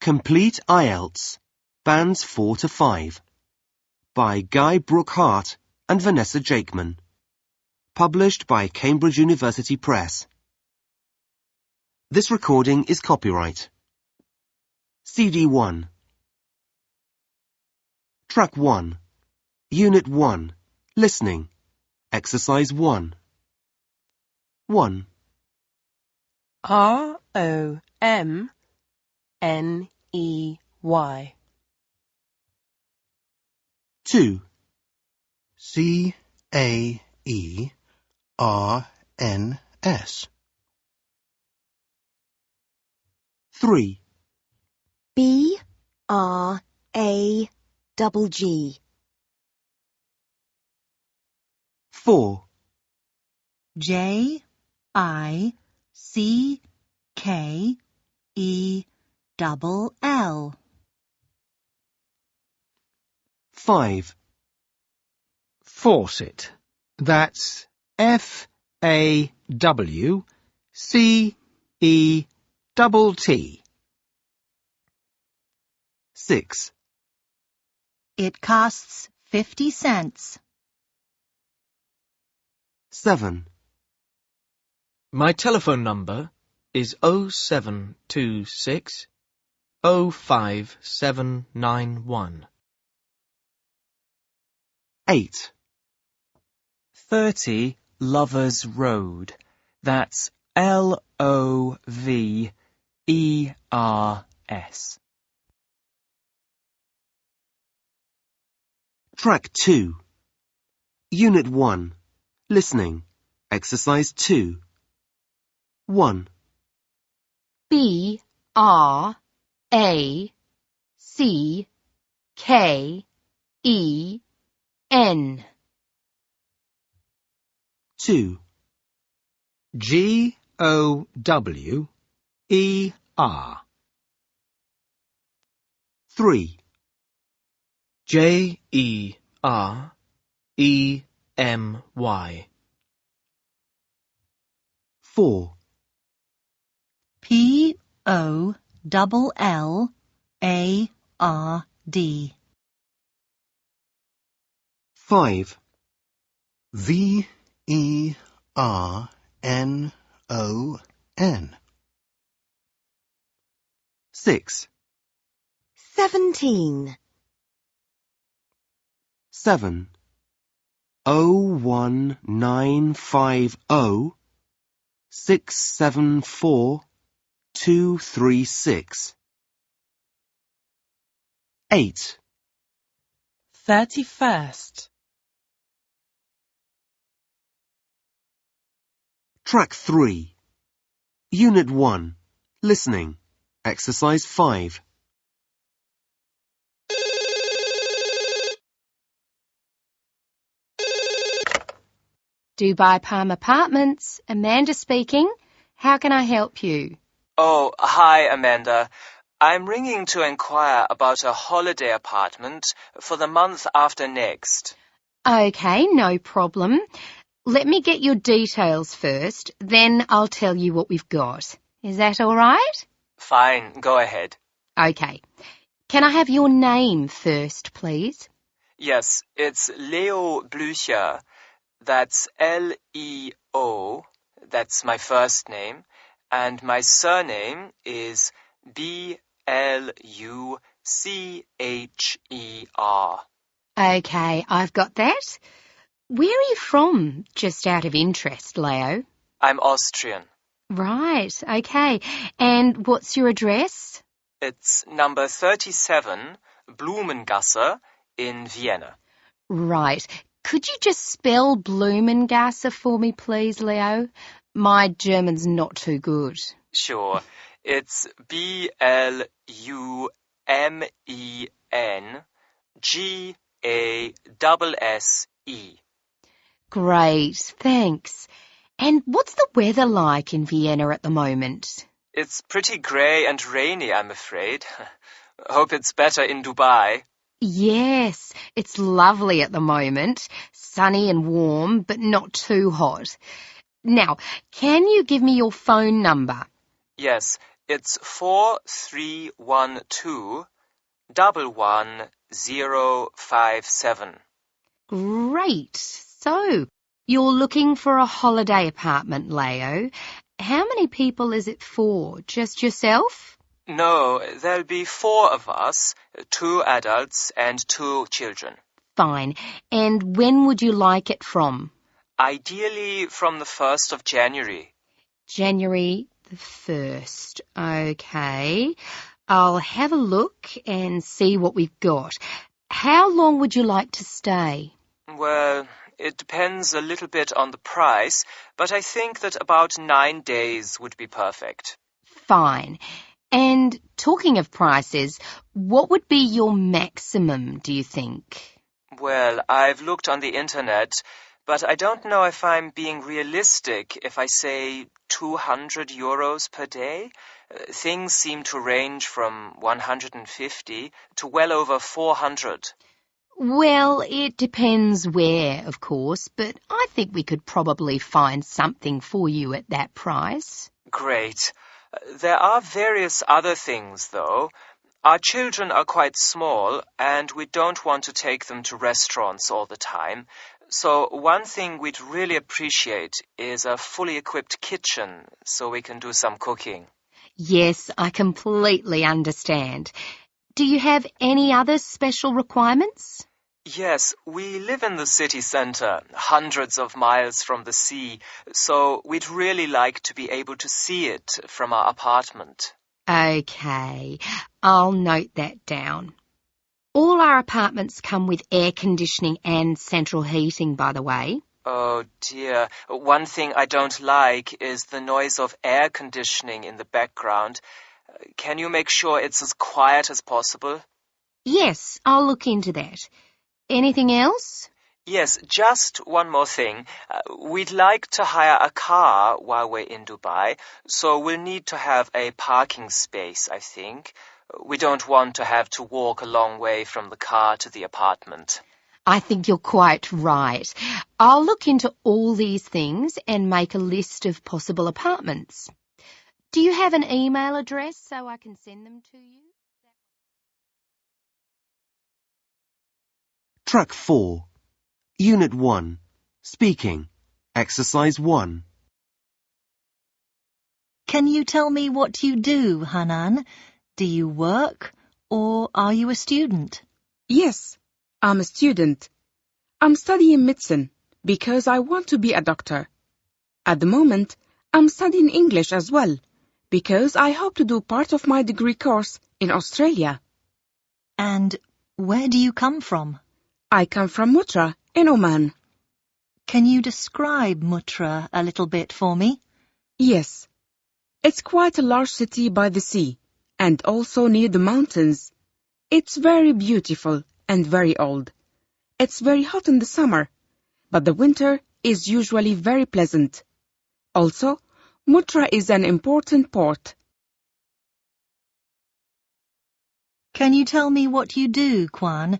Complete IELTS Bands 4 to 5 by Guy Brooke-Hart and Vanessa Jakeman. Published by Cambridge University Press. This recording is copyright. CD 1. Track 1. Unit 1. Listening. Exercise 1. 1. ROMNEY. 2. CAERNS. 3. BRAGG. 4. JICKELL. 5. Faucet. That's FAWCETT. 6. It costs 50 cents. 7. My telephone number is 0726 05791. 8. 30 Lovers Road. That's LOVERS. Track 2. Unit 1. Listening. Exercise 2. 1. BRACKEN. 2. GOWER. 3. JEREMY. 4. POLLARD. 5. VERNON. 6. 17. 7. 01950 674 236. 8. 31st. Track 3. Unit 1. Listening. Exercise 5. Dubai Palm Apartments. Amanda speaking. How can I help you? Oh, hi, Amanda. I'm ringing to inquire about a holiday apartment for the month after next. Okay, no problem. Let me get your details first, then I'll tell you what we've got. Is that all right? Fine, go ahead. Okay. Can I have your name first, please? Yes, it's Leo Blücher. That's Leo. That's my first name. And my surname is BLUCHER. Okay, I've got that. Where are you from, just out of interest, Leo? I'm Austrian. Right, okay. And what's your address? It's number 37, Blumengasse in Vienna. Right. Could you just spell Blumengasse for me, please, Leo? My German's not too good. Sure. It's BLUMENGASSE. Great, thanks. And what's the weather like in Vienna at the moment? It's pretty grey and rainy, I'm afraid. Hope it's better in Dubai. Yes, it's lovely at the moment. Sunny and warm, but not too hot. Now, can you give me your phone number? Yes, It's 4312-11057. Great. So, you're looking for a holiday apartment, Leo. How many people is it for? Just yourself? No, there'll be 4 of us, 2 adults and 2 children. Fine. And when would you like it from? Ideally from the 1st of January. January the 1st. Okay. I'll have a look and see what we've got. How long would you like to stay? Well, it depends a little bit on the price, but I think that about 9 days would be perfect. Fine. And talking of prices, what would be your maximum, do you think? Well, I've looked on the internet, but I don't know if I'm being realistic if I say 200 euros per day. Things seem to range from 150 to well over 400. Well, it depends where, of course, but I think we could probably find something for you at that price. Great. There are various other things, though. Our children are quite small, and we don't want to take them to restaurants all the time. So one thing we'd really appreciate is a fully equipped kitchen so we can do some cooking. Yes, I completely understand. Do you have any other special requirements? Yes, we live in the city centre, hundreds of miles from the sea, so we'd really like to be able to see it from our apartment. Okay, I'll note that down. All our apartments come with air conditioning and central heating, by the way. Oh dear, one thing I don't like is the noise of air conditioning in the background. Can you make sure it's as quiet as possible? Yes, I'll look into that. Anything else? Yes, just one more thing. We'd like to hire a car while we're in Dubai, so we'll need to have a parking space, I think. We don't want to have to walk a long way from the car to the apartment. I think you're quite right. I'll look into all these things and make a list of possible apartments. Do you have an email address so I can send them to you? Track 4. Unit 1. Speaking. Exercise 1. Can you tell me what you do, Hanan? Do you work or are you a student? Yes, I'm a student. I'm studying medicine because I want to be a doctor. At the moment, I'm studying English as well because I hope to do part of my degree course in Australia. And where do you come from? I come from Mutra in Oman. Can you describe Mutra a little bit for me? Yes, it's quite a large city by the sea and also near the mountains. It's very beautiful and very old. It's very hot in the summer, but the winter is usually very pleasant. Also, Mutra is an important port. Can you tell me what you do, Kwan?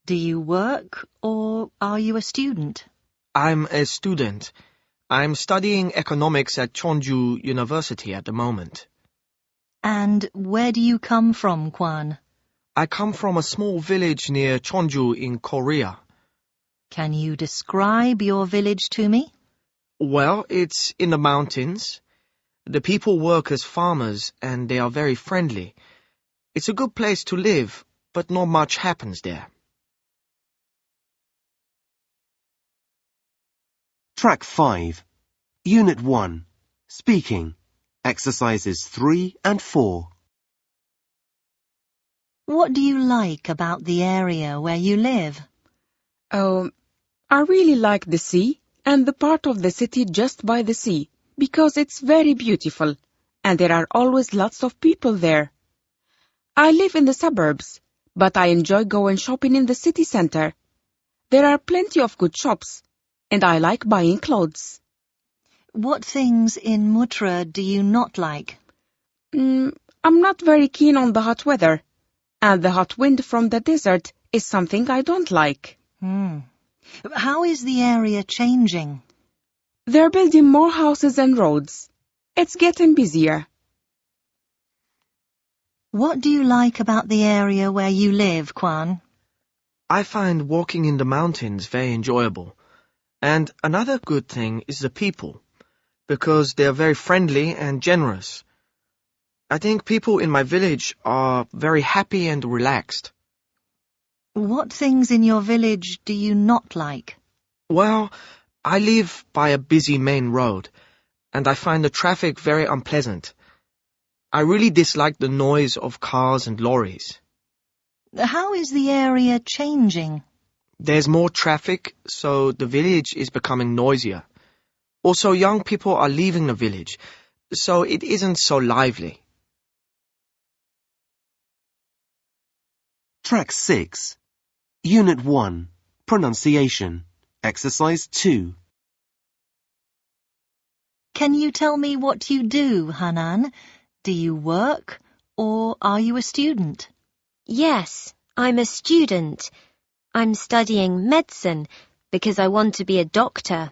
Do you work or are you a student? I'm a student. I'm studying economics at Cheongju University at the moment. And where do you come from, Kwan? I come from a small village near Cheongju in Korea. Can you describe your village to me? Well, it's in the mountains. The people work as farmers and they are very friendly. It's a good place to live, but not much happens there. Track 5. Unit 1. Speaking. Exercises 3 and 4. What do you like about the area where you live? Oh, I really like the sea and the part of the city just by the sea because it's very beautiful and there are always lots of people there. I live in the suburbs, but I enjoy going shopping in the city center. There are plenty of good shops and I like buying clothes. What things in Mutra do you not like? I'm not very keen on the hot weather, and the hot wind from the desert is something I don't like. How is the area changing? They're building more houses and roads. It's getting busier. What do you like about the area where you live, Kwan? I find walking in the mountains very enjoyable. And another good thing is the people, because they are very friendly and generous. I think people in my village are very happy and relaxed. What things in your village do you not like? Well, I live by a busy main road, and I find the traffic very unpleasant. I really dislike the noise of cars and lorries. How is the area changing? There's more traffic, so the village is becoming noisier. Also, young people are leaving the village, so it isn't so lively. Track 6. Unit 1. Pronunciation. Exercise 2. Can you tell me what you do, Hanan? Do you work or are you a student? Yes, I'm a student. I'm studying medicine because I want to be a doctor.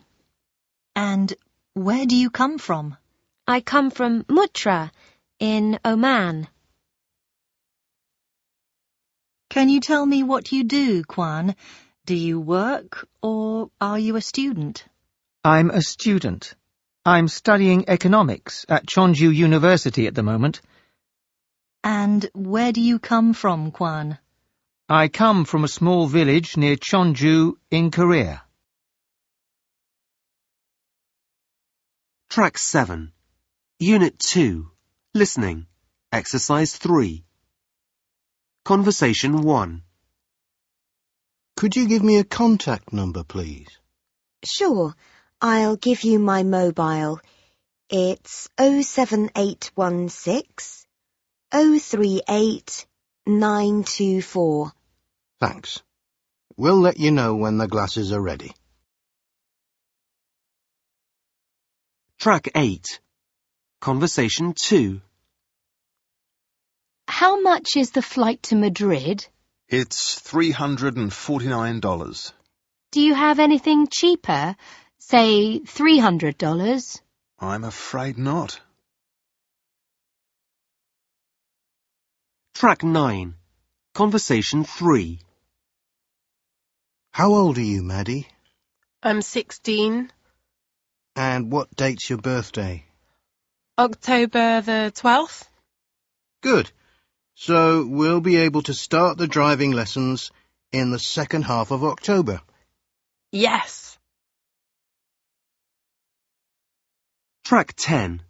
And where do you come from? I come from Mutra in Oman. Can you tell me what you do, Kwan? Do you work or are you a student? I'm a student. I'm studying economics at Cheonju University at the moment. And where do you come from, Kwan? I come from a small village near Cheonju in Korea. Track 7. Unit 2. Listening. Exercise 3. Conversation 1. Could you give me a contact number, please? Sure, I'll give you my mobile. It's 07816 038 924. Thanks. We'll let you know when the glasses are ready. Track 8. Conversation 2. How much is the flight to Madrid? It's $349. Do you have anything cheaper? Say $300? I'm afraid not. Track 9. Conversation 3. How old are you, Maddie? I'm 16. And what date's your birthday? October the 12th? Good. So we'll be able to start the driving lessons in the second half of October. Yes. Track 10.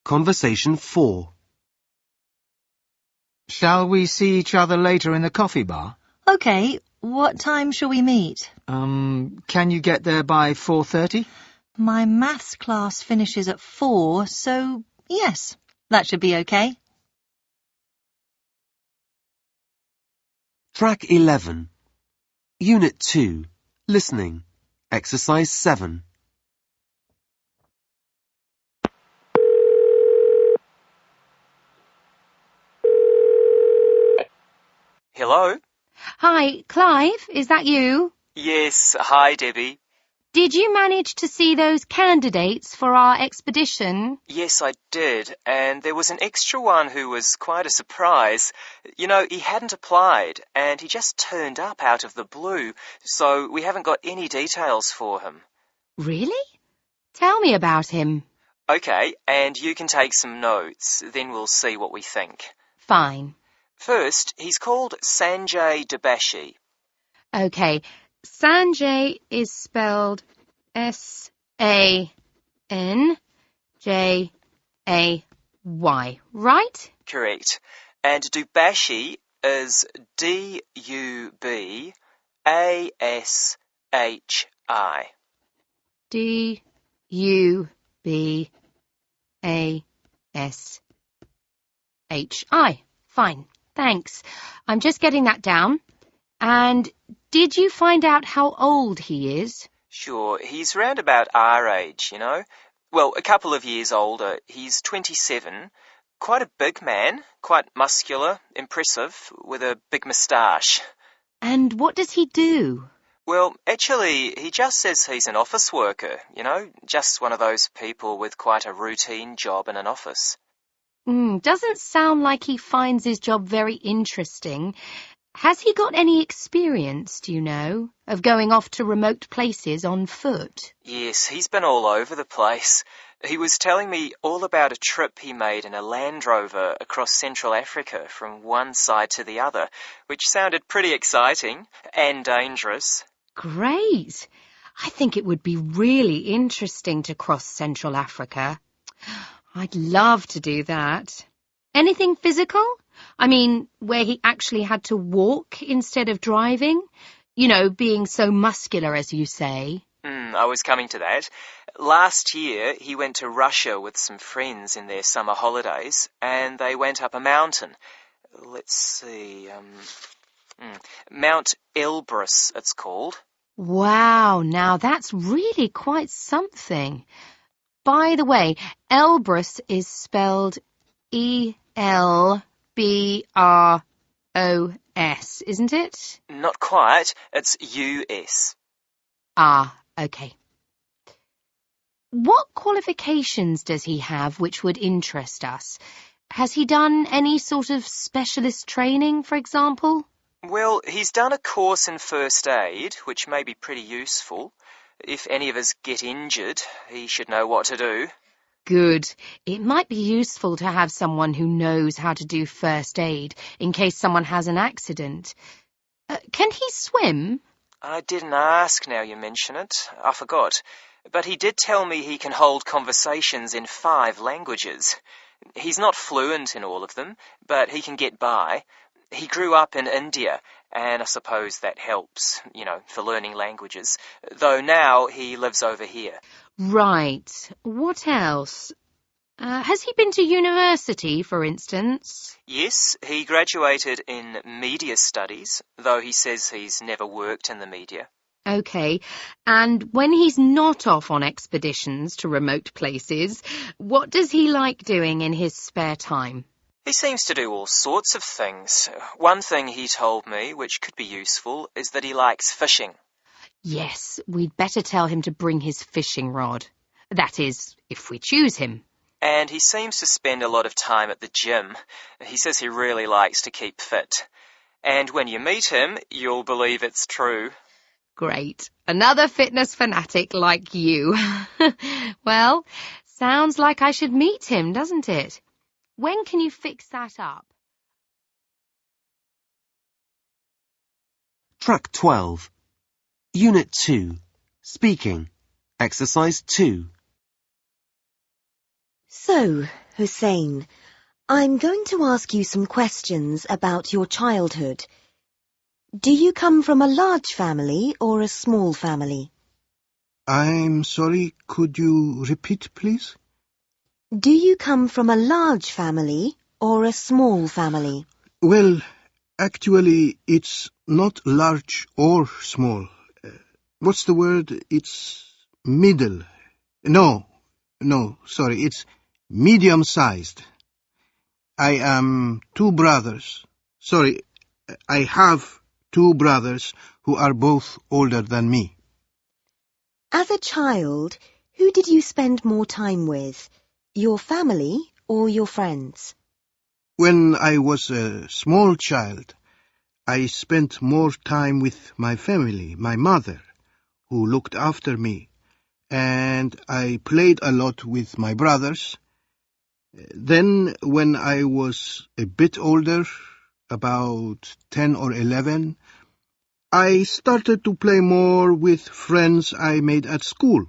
Conversation 4. Shall we see each other later in the coffee bar? Okay, what time shall we meet? Can you get there by 4:30? My maths class finishes at 4, so yes, that should be okay. Track 11. Unit 2. Listening. Exercise 7. Hello? Hi, Clive, is that you? Yes, hi, Debbie. Did you manage to see those candidates for our expedition? Yes, I did, and there was an extra one who was quite a surprise. You know, he hadn't applied, and he just turned up out of the blue, so we haven't got any details for him. Really? Tell me about him. Okay, and you can take some notes, then we'll see what we think. Fine. First, he's called Sanjay Debashi. Okay, Sanjay is spelled S-A-N-J-A-Y, right? Correct. And Dubashi is D-U-B-A-S-H-I. D-U-B-A-S-H-I. Fine, thanks. I'm just getting that down. And did you find out how old he is? Sure, he's round about our age, you know. Well, a couple of years older. He's 27. Quite a big man, quite muscular, impressive, with a big moustache. And what does he do? Well, actually, he just says he's an office worker, you know, just one of those people with quite a routine job in an office. Doesn't sound like he finds his job very interesting. Has he got any experience, do you know, of going off to remote places on foot? Yes, he's been all over the place. He was telling me all about a trip he made in a Land Rover across Central Africa from one side to the other, which sounded pretty exciting and dangerous. Great. I think it would be really interesting to cross Central Africa. I'd love to do that. Anything physical? I mean, where he actually had to walk instead of driving? You know, being so muscular, as you say. I was coming to that. Last year, he went to Russia with some friends in their summer holidays, and they went up a mountain. Let's see, Mount Elbrus, it's called. Wow, now that's really quite something. By the way, Elbrus is spelled E-L-B-R-O-S, isn't it? Not quite, it's U-S. Ah, okay. What qualifications does he have which would interest us? Has he done any sort of specialist training, for example? Well, he's done a course in first aid, which may be pretty useful. If any of us get injured, he should know what to do. Good. It might be useful to have someone who knows how to do first aid in case someone has an accident. Can he swim? I didn't ask now you mention it. I forgot. But he did tell me he can hold conversations in 5 languages. He's not fluent in all of them, but he can get by. He grew up in India, and I suppose that helps, for learning languages, though now he lives over here. Right. What else? Has he been to university, for instance? Yes, he graduated in media studies, though he says he's never worked in the media. OK. And when he's not off on expeditions to remote places, what does he like doing in his spare time? He seems to do all sorts of things. One thing he told me, which could be useful, is that he likes fishing. Yes, we'd better tell him to bring his fishing rod. That is, if we choose him. And he seems to spend a lot of time at the gym. He says he really likes to keep fit. And when you meet him, you'll believe it's true. Great. Another fitness fanatic like you. Well, sounds like I should meet him, doesn't it? When can you fix that up? Track 12. Unit 2. Speaking. Exercise 2. So, Hussein, I'm going to ask you some questions about your childhood. Do you come from a large family or a small family? I'm sorry, could you repeat, please? Do you come from a large family or a small family? Well, actually, it's not large or small. What's the word? It's middle. No, sorry, it's medium-sized. I am 2 brothers. Sorry, I have 2 brothers who are both older than me. As a child, who did you spend more time with? Your family or your friends? When I was a small child, I spent more time with my family, my mother, who looked after me, and I played a lot with my brothers. Then, when I was a bit older, about 10 or 11, I started to play more with friends I made at school,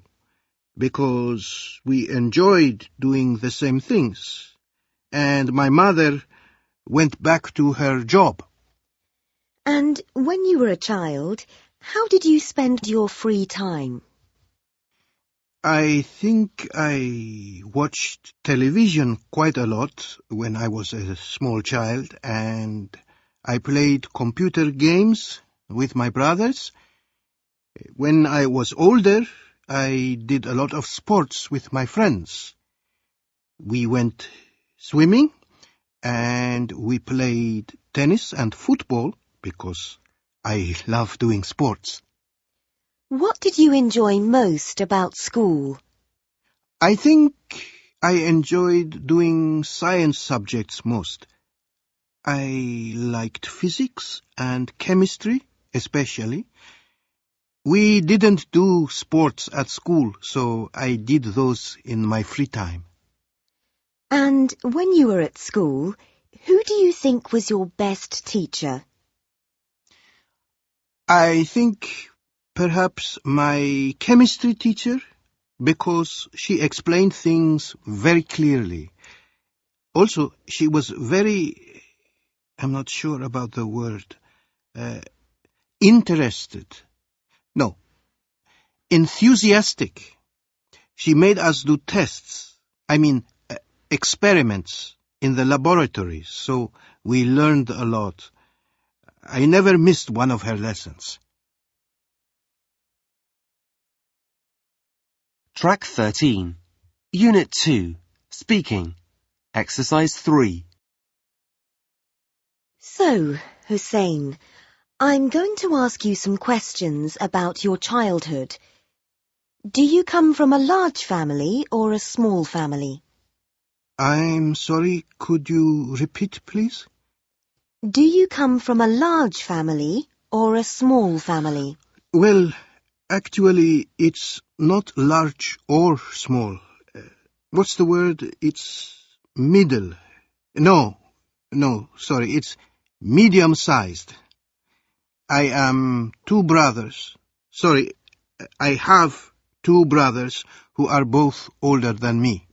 because we enjoyed doing the same things, and my mother went back to her job. And when you were a child, how did you spend your free time? I think I watched television quite a lot when I was a small child, and I played computer games with my brothers. When I was older, I did a lot of sports with my friends. We went swimming, and we played tennis and football because I love doing sports. What did you enjoy most about school? I think I enjoyed doing science subjects most. I liked physics and chemistry, especially. We didn't do sports at school, so I did those in my free time. And when you were at school, who do you think was your best teacher? I think perhaps my chemistry teacher, because she explained things very clearly. Also, she was very, I'm not sure about the word, interested. No, enthusiastic. She made us do tests, experiments in the laboratories, so we learned a lot. I never missed one of her lessons. Track 13. Unit 2. Speaking. Exercise 3. So, Hussein, I'm going to ask you some questions about your childhood. Do you come from a large family or a small family? I'm sorry, could you repeat, please? Do you come from a large family or a small family? Well, actually, it's not large or small. What's the word? It's middle. No, sorry, it's medium-sized. I am two brothers. Sorry, I have two brothers who are both older than me.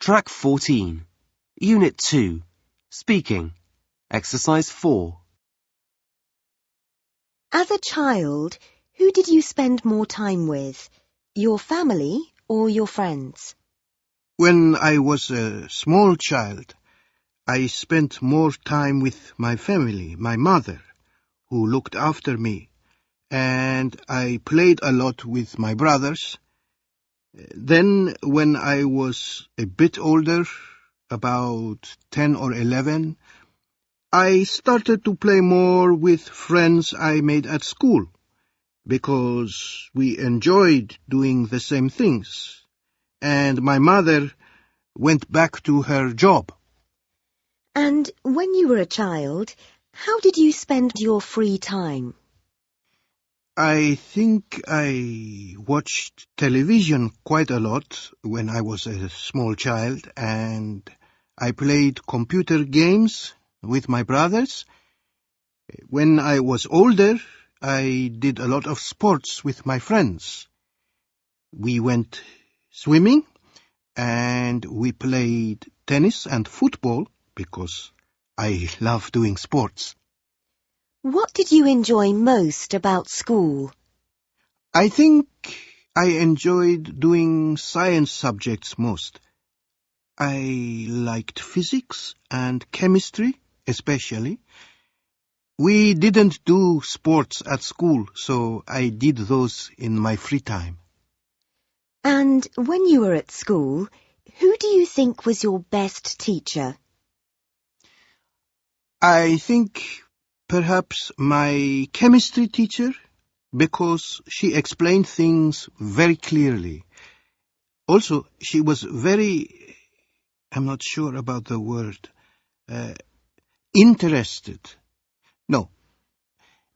Track 14. Unit 2. Speaking. Exercise 4. As a child, who did you spend more time with? Your family or your friends? When I was a small child, I spent more time with my family, my mother, who looked after me, and I played a lot with my brothers. Then, when I was a bit older, about 10 or 11, I started to play more with friends I made at school, because we enjoyed doing the same things, and my mother went back to her job. And when you were a child, how did you spend your free time? I think I watched television quite a lot when I was a small child, and I played computer games with my brothers. When I was older, I did a lot of sports with my friends. We went swimming, and we played tennis and football because I love doing sports. What did you enjoy most about school? I think I enjoyed doing science subjects most. I liked physics and chemistry, especially. We didn't do sports at school, so I did those in my free time. And when you were at school, who do you think was your best teacher? I think perhaps my chemistry teacher, because she explained things very clearly. Also, she was very, I'm not sure about the word, interested. No,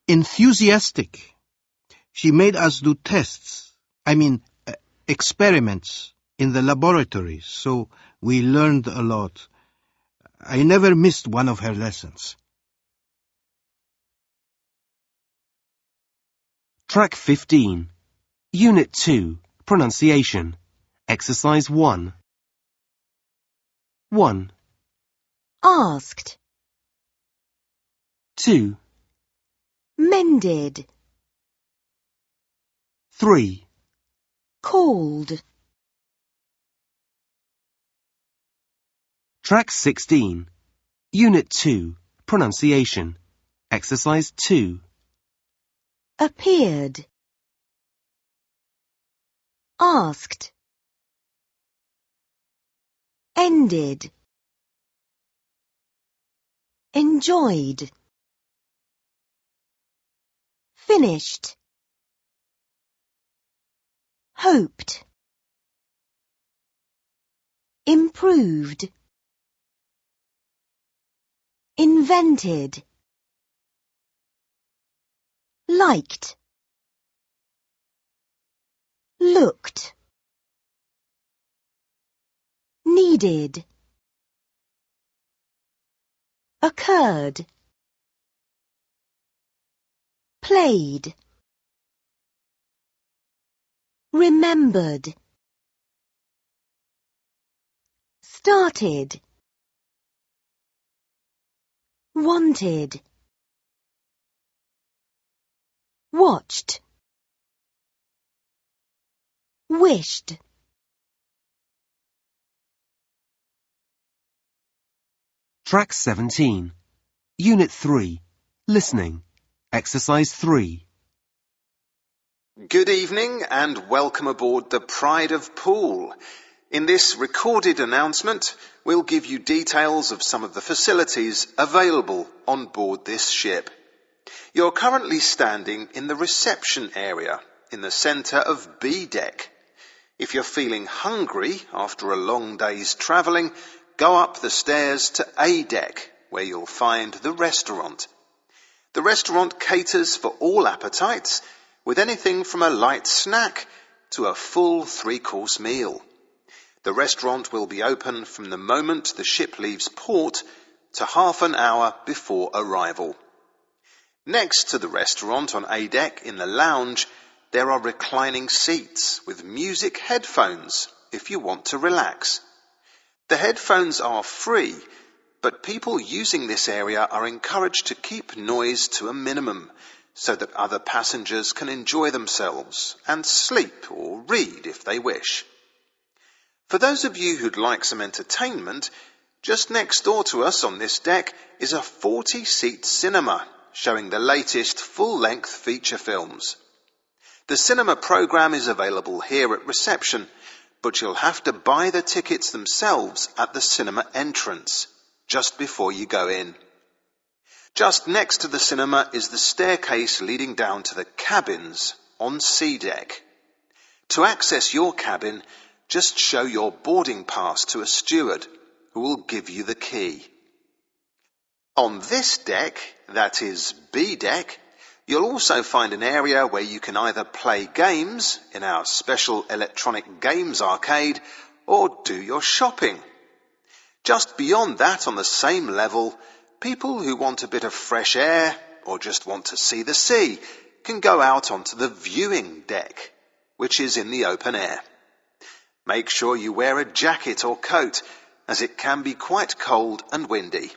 enthusiastic. She made us do tests, experiments in the laboratories, so we learned a lot. I never missed one of her lessons. Track 15. Unit 2. Pronunciation. Exercise 1. 1, Asked, 2, mended, 3. called. Track 16. Unit 2. Pronunciation. Exercise 2. Appeared, asked, ended, enjoyed, finished, hoped, improved, invented, liked, looked, needed, occurred, played, remembered, started, wanted, watched, wished. Track 17. Unit 3. Listening. Exercise 3. Good evening and welcome aboard the Pride of Poole. In this recorded announcement, we'll give you details of some of the facilities available on board this ship. You're currently standing in the reception area in the centre of B deck. If you're feeling hungry after a long day's travelling, go up the stairs to A deck, where you'll find the restaurant. The restaurant caters for all appetites, with anything from a light snack to a full 3-course meal. The restaurant will be open from the moment the ship leaves port to half an hour before arrival. Next to the restaurant on A deck in the lounge, there are reclining seats with music headphones if you want to relax. The headphones are free, but people using this area are encouraged to keep noise to a minimum so that other passengers can enjoy themselves and sleep or read if they wish. For those of you who'd like some entertainment, just next door to us on this deck is a 40-seat cinema showing the latest full-length feature films. The cinema programme is available here at reception, but you'll have to buy the tickets themselves at the cinema entrance, just before you go in. Just next to the cinema is the staircase leading down to the cabins on C deck. To access your cabin, just show your boarding pass to a steward, who will give you the key. On this deck, that is B deck, you'll also find an area where you can either play games in our special electronic games arcade or do your shopping. Just beyond that on the same level, people who want a bit of fresh air or just want to see the sea can go out onto the viewing deck, which is in the open air. Make sure you wear a jacket or coat, as it can be quite cold and windy.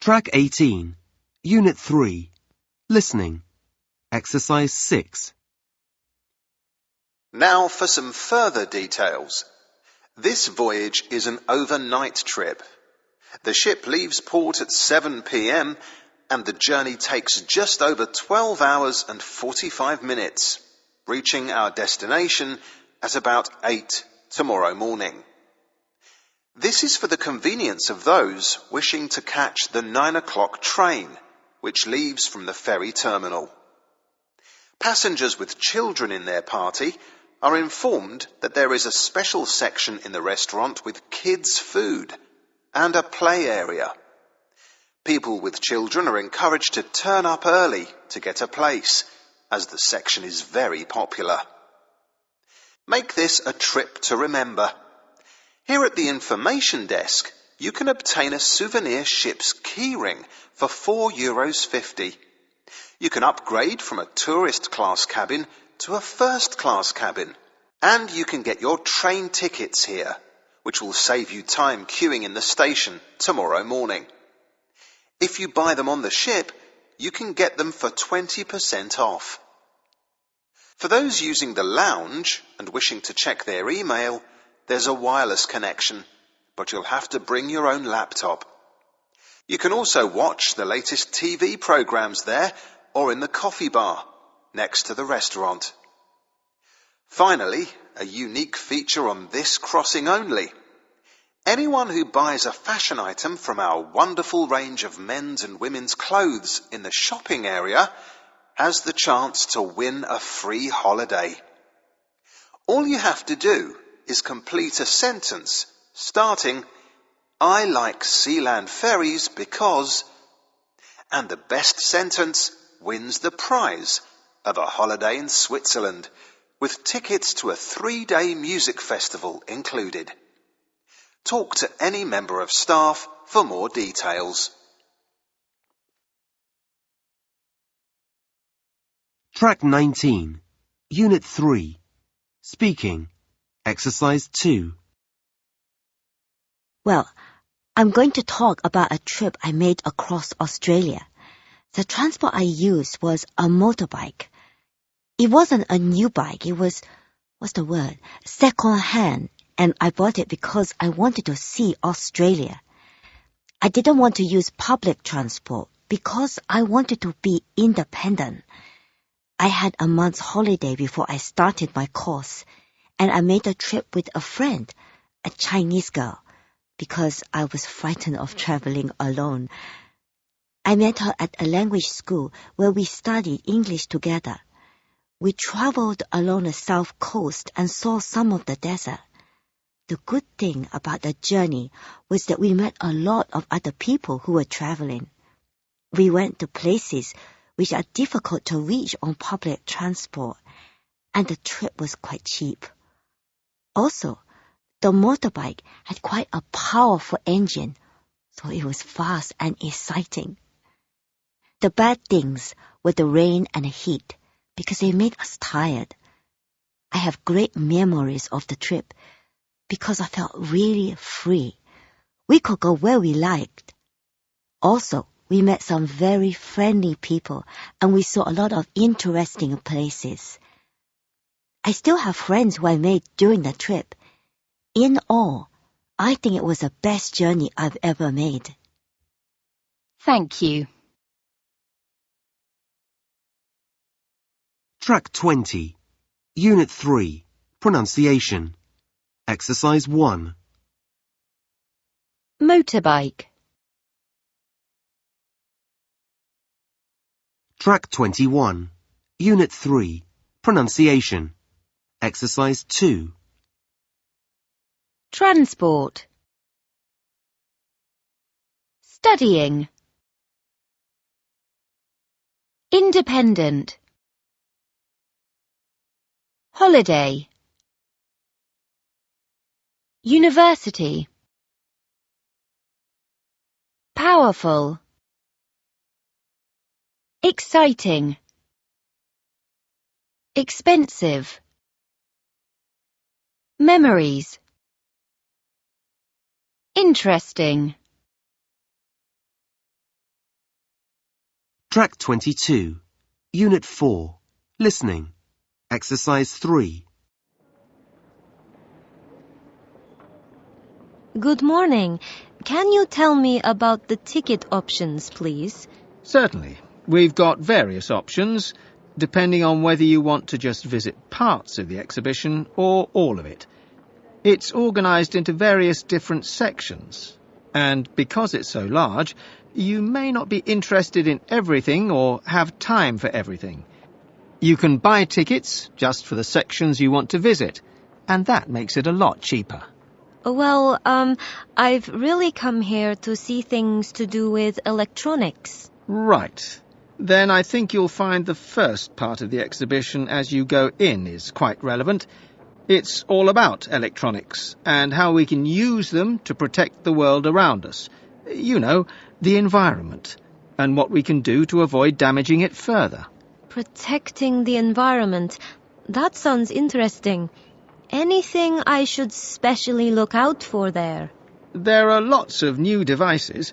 Track 18. Unit 3. Listening. Exercise 6. Now for some further details. This voyage is an overnight trip. The ship leaves port at 7 p.m. and the journey takes just over 12 hours and 45 minutes, reaching our destination at about 8 tomorrow morning. This is for the convenience of those wishing to catch the 9 o'clock train, which leaves from the ferry terminal. Passengers with children in their party are informed that there is a special section in the restaurant with kids' food and a play area. People with children are encouraged to turn up early to get a place, as the section is very popular. Make this a trip to remember. Here at the information desk, you can obtain a souvenir ship's keyring for €4.50. You can upgrade from a tourist class cabin to a first class cabin. And you can get your train tickets here, which will save you time queuing in the station tomorrow morning. If you buy them on the ship, you can get them for 20% off. For those using the lounge and wishing to check their email, there's a wireless connection, but you'll have to bring your own laptop. You can also watch the latest TV programs there or in the coffee bar next to the restaurant. Finally, a unique feature on this crossing only. Anyone who buys a fashion item from our wonderful range of men's and women's clothes in the shopping area has the chance to win a free holiday. All you have to do is complete a sentence starting, "I like Sealand ferries because," and the best sentence wins the prize of a holiday in Switzerland with tickets to a 3-day music festival included. Talk to any member of staff for more details. Track 19, Unit 3, Speaking, Exercise 2. Well, I'm going to talk about a trip I made across Australia. The transport I used was a motorbike. It wasn't a new bike, it was, second hand, and I bought it because I wanted to see Australia. I didn't want to use public transport because I wanted to be independent. I had a month's holiday before I started my course, and I made a trip with a friend, a Chinese girl, because I was frightened of traveling alone. I met her at a language school where we studied English together. We traveled along the south coast and saw some of the desert. The good thing about the journey was that we met a lot of other people who were traveling. We went to places which are difficult to reach on public transport, and the trip was quite cheap. Also, the motorbike had quite a powerful engine, so it was fast and exciting. The bad things were the rain and the heat, because they made us tired. I have great memories of the trip, because I felt really free. We could go where we liked. Also, we met some very friendly people, and we saw a lot of interesting places. I still have friends who I made during the trip. In all, I think it was the best journey I've ever made. Thank you. Track 20, Unit 3, Pronunciation, Exercise 1. Motorbike. Track 21, Unit 3, Pronunciation, Exercise 2. Transport. Studying. Independent. Holiday. University. Powerful. Exciting. Expensive. Memories. Interesting. Track 22, Unit 4, Listening, Exercise 3. Good morning. Can you tell me about the ticket options, please? Certainly. We've got various options, depending on whether you want to just visit parts of the exhibition or all of it. It's organised into various different sections, and because it's so large, you may not be interested in everything or have time for everything. You can buy tickets just for the sections you want to visit, and that makes it a lot cheaper. Well, I've really come here to see things to do with electronics. Right. Then I think you'll find the first part of the exhibition as you go in is quite relevant. It's all about electronics and how we can use them to protect the world around us. You know, the environment, and what we can do to avoid damaging it further. Protecting the environment. That sounds interesting. Anything I should specially look out for there? There are lots of new devices.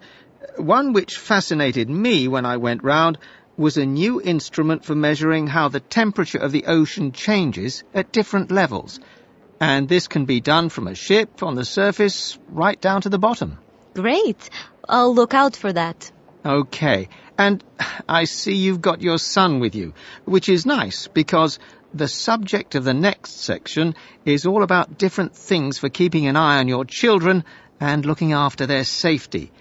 One which fascinated me when I went round was a new instrument for measuring how the temperature of the ocean changes at different levels. And this can be done from a ship on the surface right down to the bottom. Great. I'll look out for that. OK. And I see you've got your son with you, which is nice because the subject of the next section is all about different things for keeping an eye on your children and looking after their safety.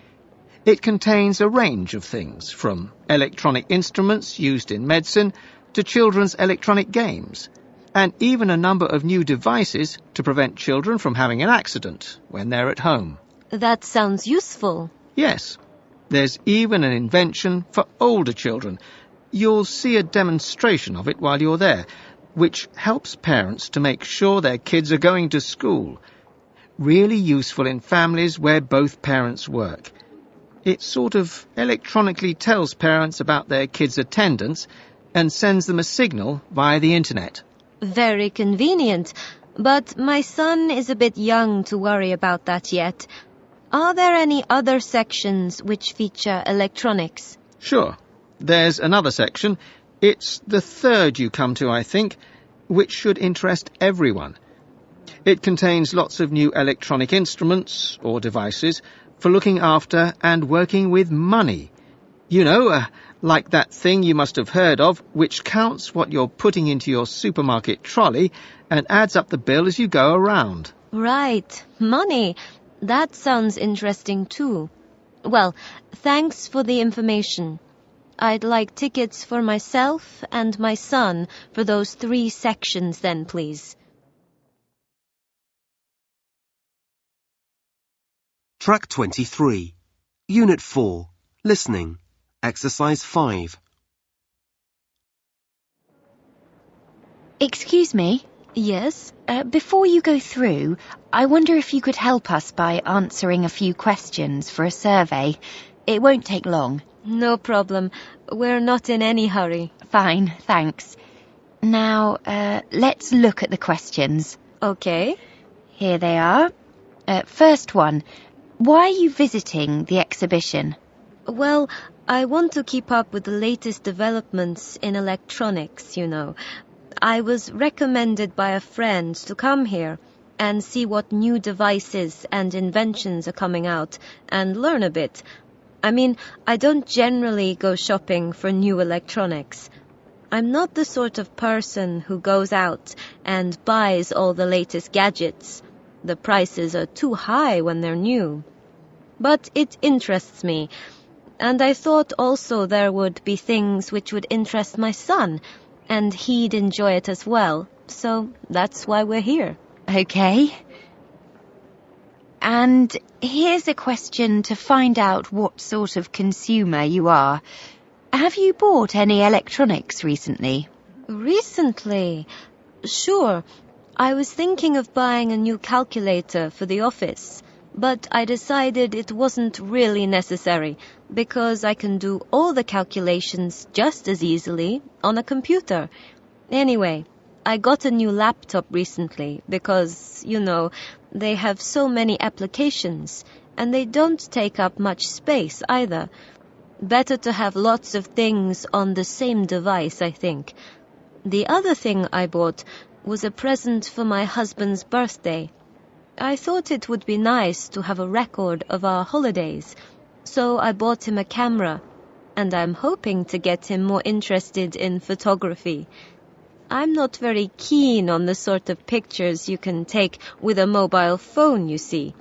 It contains a range of things, from electronic instruments used in medicine to children's electronic games, and even a number of new devices to prevent children from having an accident when they're at home. That sounds useful. Yes, there's even an invention for older children. You'll see a demonstration of it while you're there, which helps parents to make sure their kids are going to school. Really useful in families where both parents work. It sort of electronically tells parents about their kids' attendance and sends them a signal via the internet. Very convenient, but my son is a bit young to worry about that yet. Are there any other sections which feature electronics? Sure. There's another section. It's the third you come to, I think, which should interest everyone. It contains lots of new electronic instruments or devices for looking after and working with money. You know, like that thing you must have heard of, which counts what you're putting into your supermarket trolley and adds up the bill as you go around. Right, money. That sounds interesting too. Well, thanks for the information. I'd like tickets for myself and my son for those 3 sections then, please. Track 23. Unit 4. Listening. Exercise 5. Excuse me? Yes? Before you go through, I wonder if you could help us by answering a few questions for a survey. It won't take long. No problem. We're not in any hurry. Fine, thanks. Now, let's look at the questions. Okay. Here they are. First one. Why are you visiting the exhibition? Well, I want to keep up with the latest developments in electronics, you know. I was recommended by a friend to come here and see what new devices and inventions are coming out and learn a bit. I mean, I don't generally go shopping for new electronics. I'm not the sort of person who goes out and buys all the latest gadgets. The prices are too high when they're new. But it interests me, and I thought also there would be things which would interest my son, and he'd enjoy it as well. So that's why we're here. Okay. And here's a question to find out what sort of consumer you are. Have you bought any electronics recently? Recently? Sure. I was thinking of buying a new calculator for the office, but I decided it wasn't really necessary because I can do all the calculations just as easily on a computer. Anyway, I got a new laptop recently because, you know, they have so many applications and they don't take up much space either. Better to have lots of things on the same device, I think. The other thing I bought was a present for my husband's birthday. I thought it would be nice to have a record of our holidays, so I bought him a camera, and I'm hoping to get him more interested in photography. I'm not very keen on the sort of pictures you can take with a mobile phone, you see.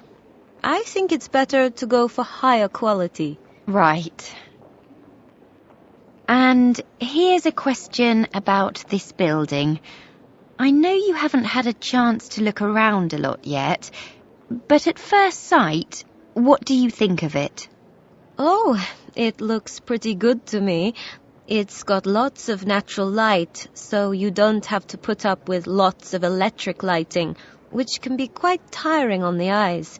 I think it's better to go for higher quality. Right. And here's a question about this building. I know you haven't had a chance to look around a lot yet, but at first sight, what do you think of it? Oh, it looks pretty good to me. It's got lots of natural light, so you don't have to put up with lots of electric lighting, which can be quite tiring on the eyes.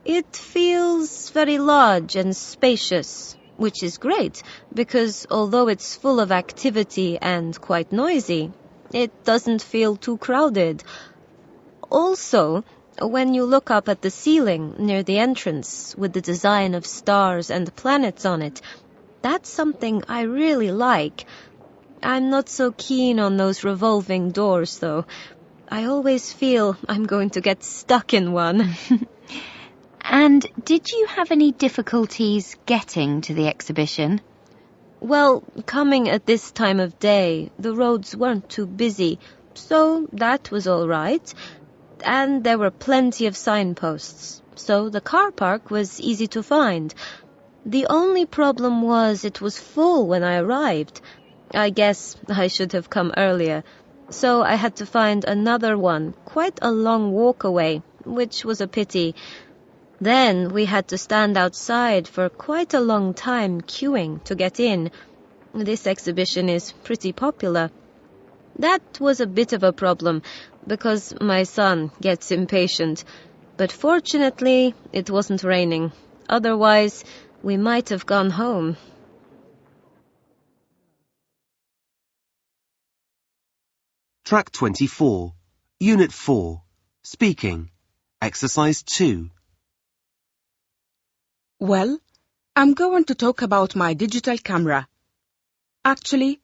It feels very large and spacious, which is great, because although it's full of activity and quite noisy, it doesn't feel too crowded. Also, when you look up at the ceiling near the entrance with the design of stars and planets on it, that's something I really like. I'm not so keen on those revolving doors, though. I always feel I'm going to get stuck in one. And did you have any difficulties getting to the exhibition? Well, coming at this time of day, the roads weren't too busy, so that was all right. And there were plenty of signposts. so the car park was easy to find. The only problem was it was full when I arrived. I guess I should have come earlier, so I had to find another one, quite a long walk away, which was a pity. Then we had to stand outside for quite a long time queuing to get in. This exhibition is pretty popular. That was a bit of a problem, because my son gets impatient. But fortunately, it wasn't raining. Otherwise, we might have gone home. Track 24, Unit 4, Speaking, Exercise 2. Well, I'm going to talk about my digital camera. Actually,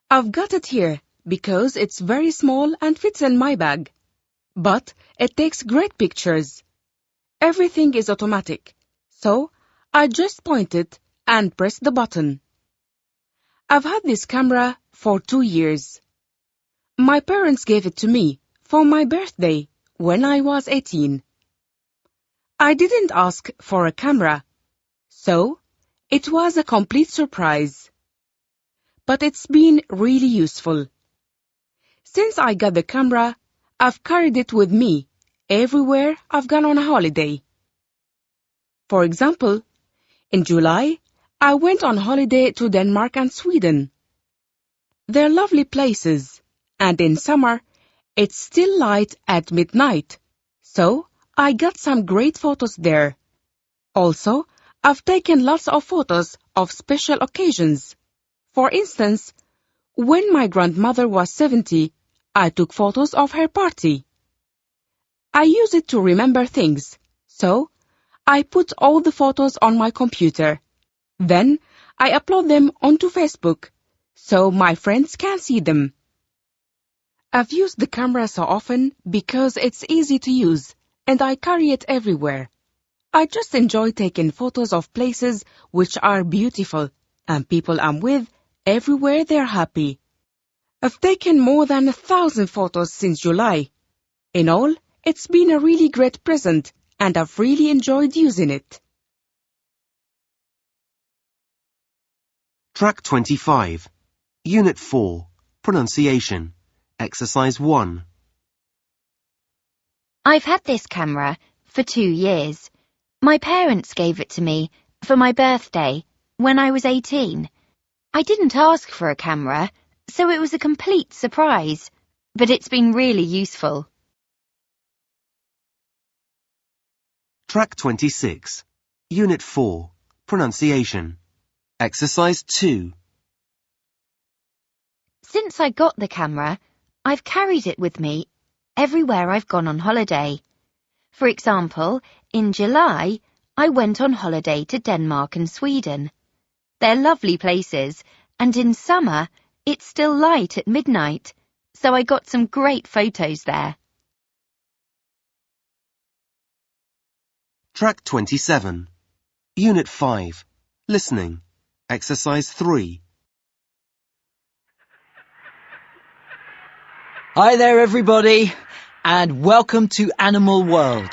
I've got it here because it's very small and fits in my bag. But it takes great pictures. Everything is automatic, so I just point it and press the button. I've had this camera for 2 years. My parents gave it to me for my birthday when I was 18. I didn't ask for a camera, so it was a complete surprise. But it's been really useful. Since I got the camera, I've carried it with me everywhere I've gone on a holiday. For example, in July, I went on holiday to Denmark and Sweden. They're lovely places, and in summer, it's still light at midnight, so I got some great photos there. Also, I've taken lots of photos of special occasions. For instance, when my grandmother was 70, I took photos of her party. I use it to remember things, so I put all the photos on my computer. Then I upload them onto Facebook, so my friends can see them. I've used the camera so often because it's easy to use, and I carry it everywhere. I just enjoy taking photos of places which are beautiful, and people I'm with everywhere they're happy. I've taken more than 1,000 photos since July. In all, it's been a really great present, and I've really enjoyed using it. Track 25, Unit 4, Pronunciation, Exercise 1. I've had this camera for 2 years. My parents gave it to me for my birthday when I was 18. I didn't ask for a camera, so it was a complete surprise, but it's been really useful. Track 26, Unit 4, Pronunciation, Exercise 2. Since I got the camera, I've carried it with me everywhere I've gone on holiday. For example, in July, I went on holiday to Denmark and Sweden. They're lovely places, and in summer, it's still light at midnight, so I got some great photos there. Track 27, Unit 5, Listening, Exercise 3. Hi there everybody, and welcome to Animal World.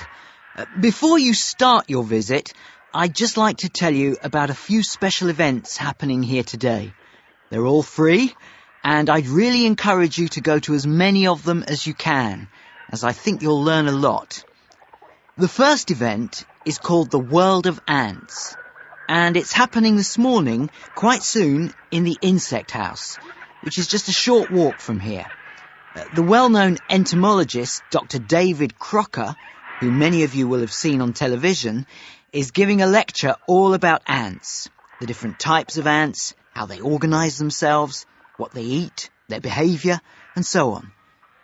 Before you start your visit, I'd just like to tell you about a few special events happening here today. They're all free, and I'd really encourage you to go to as many of them as you can, as I think you'll learn a lot. The first event is called the World of Ants, and it's happening this morning, quite soon, in the Insect House, which is just a short walk from here. The well-known entomologist, Dr. David Crocker, who many of you will have seen on television, is giving a lecture all about ants, the different types of ants, how they organise themselves, what they eat, their behaviour, and so on.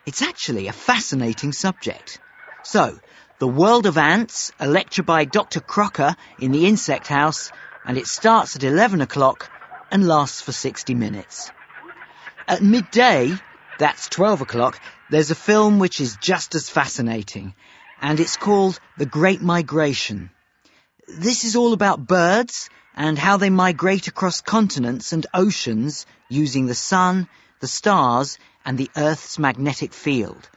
It's actually a fascinating subject. So, The World of Ants, a lecture by Dr. Crocker in the Insect House, and it starts at 11 o'clock and lasts for 60 minutes. At midday, that's 12 o'clock, there's a film which is just as fascinating, and it's called The Great Migration. This is all about birds and how they migrate across continents and oceans using the sun, the stars, and the Earth's magnetic field.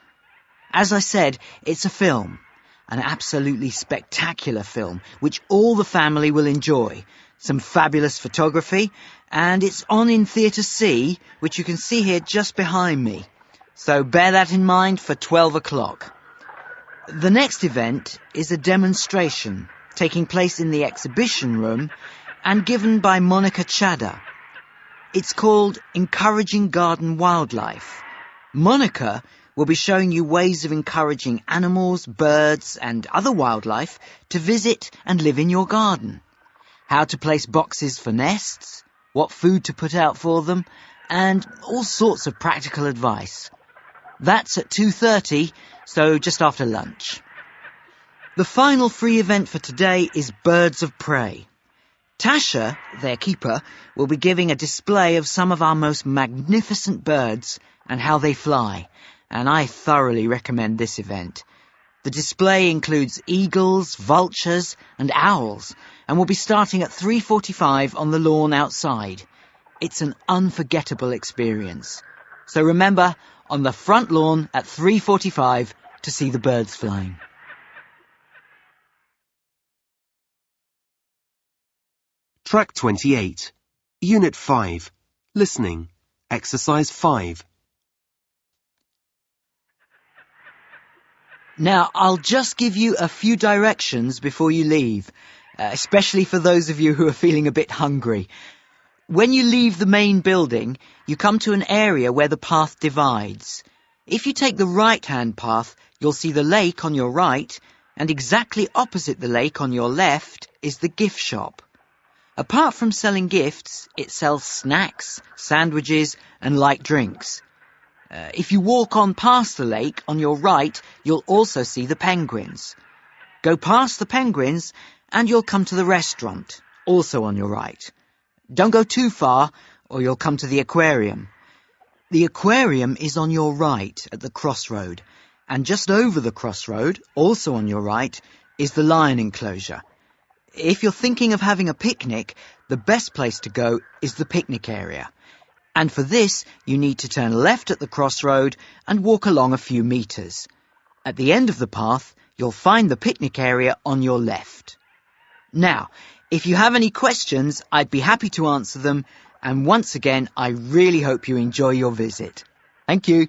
As I said, it's a film. an absolutely spectacular film which all the family will enjoy. Some fabulous photography, and it's on in Theatre C, which you can see here just behind me. So bear that in mind for 12 o'clock. The next event is a demonstration taking place in the exhibition room and given by Monica Chadha. It's called Encouraging Garden Wildlife. Monica will be showing you ways of encouraging animals, birds and other wildlife to visit and live in your garden. How to place boxes for nests, what food to put out for them, and all sorts of practical advice. That's at 2:30, so just after lunch. The final free event for today is Birds of Prey. Tasha, their keeper, will be giving a display of some of our most magnificent birds and how they fly, and I thoroughly recommend this event. The display includes eagles, vultures and owls, and will be starting at 3:45 on the lawn outside. It's an unforgettable experience. So remember, on the front lawn at 3:45 to see the birds flying. Track 28. Unit 5. Listening. Exercise 5. Now, I'll just give you a few directions before you leave, especially for those of you who are feeling a bit hungry. When you leave the main building, you come to an area where the path divides. If you take the right-hand path, you'll see the lake on your right, and exactly opposite the lake on your left is the gift shop. Apart from selling gifts, it sells snacks, sandwiches, and light drinks. If you walk on past the lake, on your right, you'll also see the penguins. Go past the penguins, and you'll come to the restaurant, also on your right. Don't go too far, or you'll come to the aquarium. The aquarium is on your right, at the crossroad, and just over the crossroad, also on your right, is the lion enclosure. If you're thinking of having a picnic, the best place to go is the picnic area. And for this, you need to turn left at the crossroad and walk along a few meters. At the end of the path, you'll find the picnic area on your left. Now, if you have any questions, I'd be happy to answer them. And once again, I really hope you enjoy your visit. Thank you.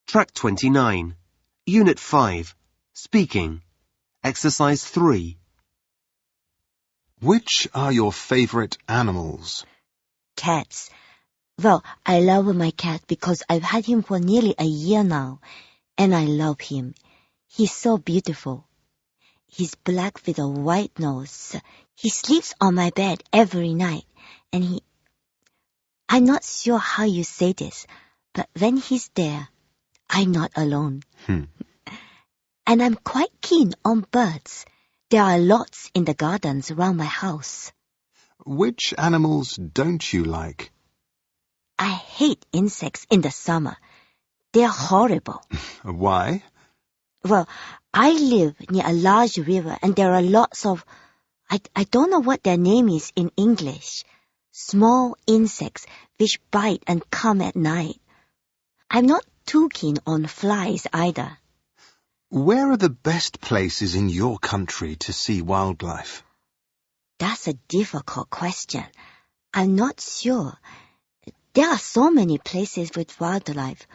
Track 29. Unit 5. Speaking. Exercise 3. Which are your favourite animals? Cats. Well, I love my cat because I've had him for nearly a year now, and I love him. He's so beautiful. He's black with a white nose. He sleeps on my bed every night, and I'm not sure how you say this, but when he's there, I'm not alone. And I'm quite keen on birds. There are lots in the gardens around my house. Which animals don't you like? I hate insects in the summer. They're horrible. Why? Well, I live near a large river and there are lots of, I don't know what their name is in English, small insects which bite and come at night. I'm not too keen on flies either. Where are the best places in your country to see wildlife? That's a difficult question. I'm not sure. There are so many places with wildlife,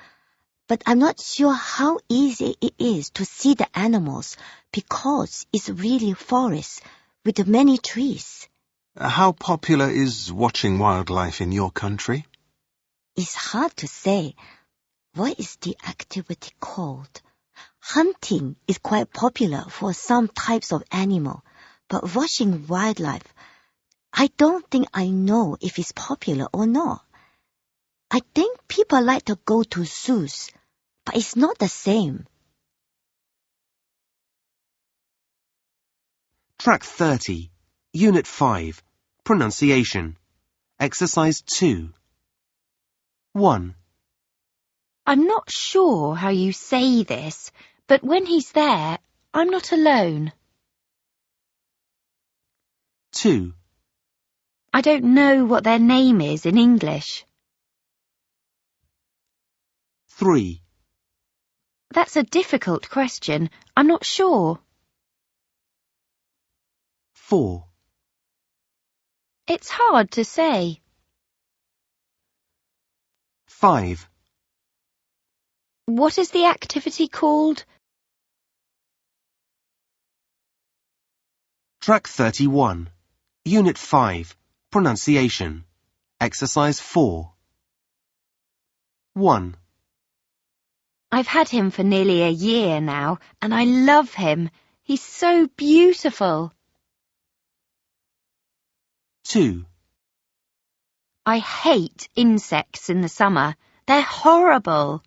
but I'm not sure how easy it is to see the animals because it's really forest with many trees. How popular is watching wildlife in your country? It's hard to say. What is the activity called? Hunting is quite popular for some types of animal, but watching wildlife, I don't think I know if it's popular or not. I think people like to go to zoos, but it's not the same. Track 30. Unit 5. Pronunciation. Exercise 2. 1. I'm not sure how you say this, but when he's there, I'm not alone. 2. I don't know what their name is in English. 3. That's a difficult question. I'm not sure. 4. It's hard to say. 5. What is the activity called? Track 31. Unit 5. Pronunciation. Exercise 4. 1. I've had him for nearly a year now, and I love him. He's so beautiful. 2. I hate insects in the summer. They're horrible.